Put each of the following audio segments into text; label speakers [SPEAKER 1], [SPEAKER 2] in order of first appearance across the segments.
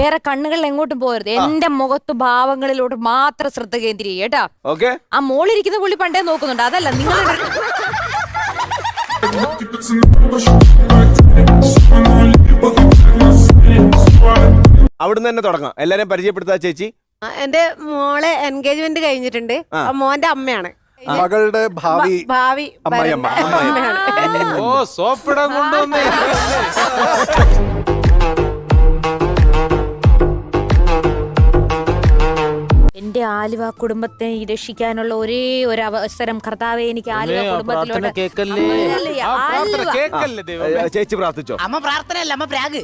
[SPEAKER 1] വേറെ കണ്ണുകളിൽ എങ്ങോട്ടും പോകരുത്. എന്റെ മുഖത്ത് ഭാവങ്ങളിലോട്ട് മാത്രം ശ്രദ്ധ കേന്ദ്രീകരിക്കുക കേട്ടാ. ആ മോളിരിക്കുന്ന പുള്ളി പണ്ടേ നോക്കുന്നുണ്ട്, അതല്ല നിങ്ങൾ.
[SPEAKER 2] അവിടുന്ന് തന്നെ തുടങ്ങാം. എല്ലാരെയും പരിചയപ്പെടുത്താ ചേച്ചി.
[SPEAKER 3] എന്റെ മോളെ എൻഗേജ്മെന്റ് കഴിഞ്ഞിട്ടുണ്ട്. മോന്റെ അമ്മയാണ്,
[SPEAKER 4] മകളുടെ ഭാവി
[SPEAKER 3] അമ്മയമ്മ.
[SPEAKER 5] ഓ സോപ്പിടാൻ കൊണ്ടുവന്നേ.
[SPEAKER 1] എന്റെ ആലുവ കുടുംബത്തെ രക്ഷിക്കാനുള്ള ഒരേ ഒരു അവസരം കർത്താവേ എനിക്ക് ആലുവ കുടുംബത്തിലോട്ട്.
[SPEAKER 2] ചേച്ചി പ്രാർത്ഥിച്ചോ.
[SPEAKER 6] അമ്മ പ്രാർത്ഥനയല്ല, അമ്മ പ്രാഗ്.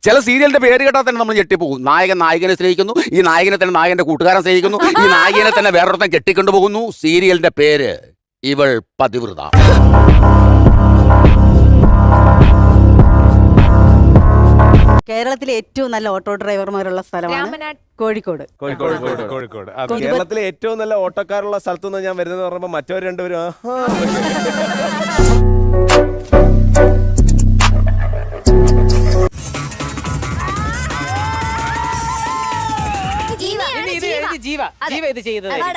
[SPEAKER 7] ചില സീരിയലിന്റെ പേര് കേട്ടാൽ തന്നെ നമ്മൾ ഞെട്ടിപ്പോകും. നായകൻ നായകനെ സ്നേഹിക്കുന്നു, ഈ നായകനെ തന്നെ നായകന്റെ കൂട്ടുകാരൻ സ്നേഹിക്കുന്നു, ഈ നായകനെ തന്നെ വേറൊരുത്തൻ കെട്ടിക്കൊണ്ടു പോകുന്നു. സീരിയലിന്റെ പേര് ഇവൾ പതിവ്രത.
[SPEAKER 6] കേരളത്തിലെ ഏറ്റവും നല്ല ഓട്ടോ ഡ്രൈവർമാരുള്ള സ്ഥലമാണ് കോഴിക്കോട്.
[SPEAKER 2] കേരളത്തിലെ ഏറ്റവും നല്ല ഓട്ടോക്കാരുള്ള സ്ഥലത്തുനിന്ന് ഞാൻ വരുന്നത് പറഞ്ഞപ്പോ മറ്റവർ രണ്ടുപേരും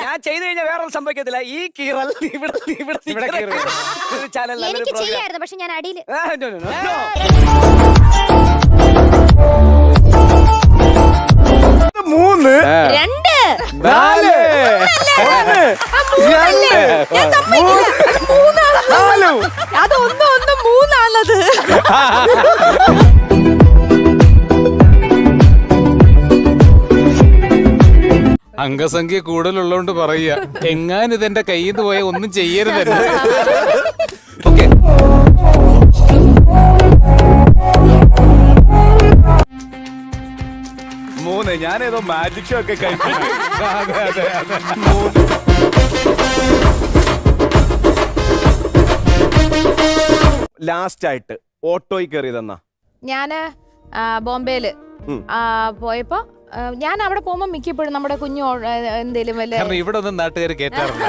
[SPEAKER 8] ഞാൻ ചെയ്തു കഴിഞ്ഞാൽ വേറെ സംഭവിക്കത്തില്ല. ഈ കീറൽ
[SPEAKER 1] എനിക്ക് ചെയ്യായിരുന്നു, പക്ഷെ ഞാൻ അടിയിൽ.
[SPEAKER 2] മൂന്ന്
[SPEAKER 1] രണ്ട്
[SPEAKER 2] നാല്
[SPEAKER 1] അത് ഒന്ന് മൂന്നാണത്.
[SPEAKER 5] അംഗസംഖ്യ കൂടുതലുള്ളതുകൊണ്ട് പറയുക, എങ്ങാനും ഇതെന്റെ കയ്യിൽ നിന്ന് പോയ ഒന്നും ചെയ്യരുതല്ല.
[SPEAKER 2] ഓക്കെ. മൂന്ന്. ഞാനേതോ മാജിക് ഷോ ഒക്കെ കഴിക്കും. ലാസ്റ്റ് ആയിട്ട് ഓട്ടോയിൽ കയറിയതെന്നാ?
[SPEAKER 1] ഞാന് ബോംബെയില് പോയപ്പോ ഞാൻ അവിടെ പോകുമ്പോ മിക്കപ്പോഴും നമ്മുടെ കുഞ്ഞു എന്തേലും വല്ല
[SPEAKER 5] ഇവിടെ ഒന്നും നാട്ടുകാർ കേട്ടാറില്ല.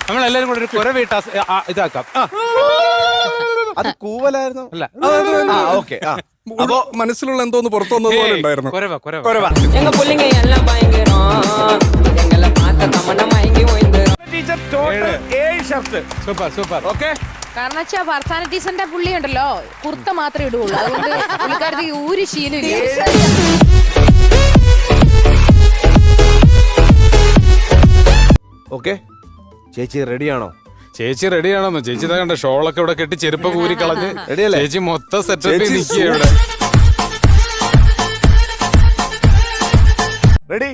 [SPEAKER 5] നമ്മളെല്ലാരും കൂടെ ഒരു കുരവീട്ട ഇതാക്കാം.
[SPEAKER 2] അത് കൂവലായിരുന്നു.
[SPEAKER 5] അല്ല,
[SPEAKER 2] ഓക്കെ.
[SPEAKER 4] അപ്പോ മനസ്സിലുള്ള എന്തോന്ന് പുറത്തു വന്നത് പോലെ ഉണ്ടായിരുന്നു.
[SPEAKER 1] കാരണം വെച്ചാ പർസണാലിറ്റീസിന്റെ പുള്ളി ഉണ്ടല്ലോ, കുർത്ത മാത്രമേ ഇടുള്ളൂ. അതുകൊണ്ട് പുള്ളിക്കാരത്തി ഊര് ശീലമില്ല.
[SPEAKER 2] ഓക്കെ. ചേച്ചി റെഡിയാണോ?
[SPEAKER 5] ചേച്ചി റെഡിയാണോന്ന്? ചേച്ചി ഇതാ കണ്ട ഷോളൊക്കെ ഇവിടെ കെട്ടി ചെരുപ്പൊക്കെ ഊരി കളഞ്ഞ്
[SPEAKER 2] റെഡിയല്ലേ?
[SPEAKER 5] ചേച്ചി മൊത്തം സെറ്റപ്പ് നിൽക്കുക ഇവിടെ.
[SPEAKER 2] Ready?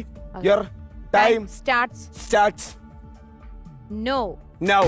[SPEAKER 2] Your time
[SPEAKER 1] starts
[SPEAKER 2] starts
[SPEAKER 1] no.
[SPEAKER 2] Now.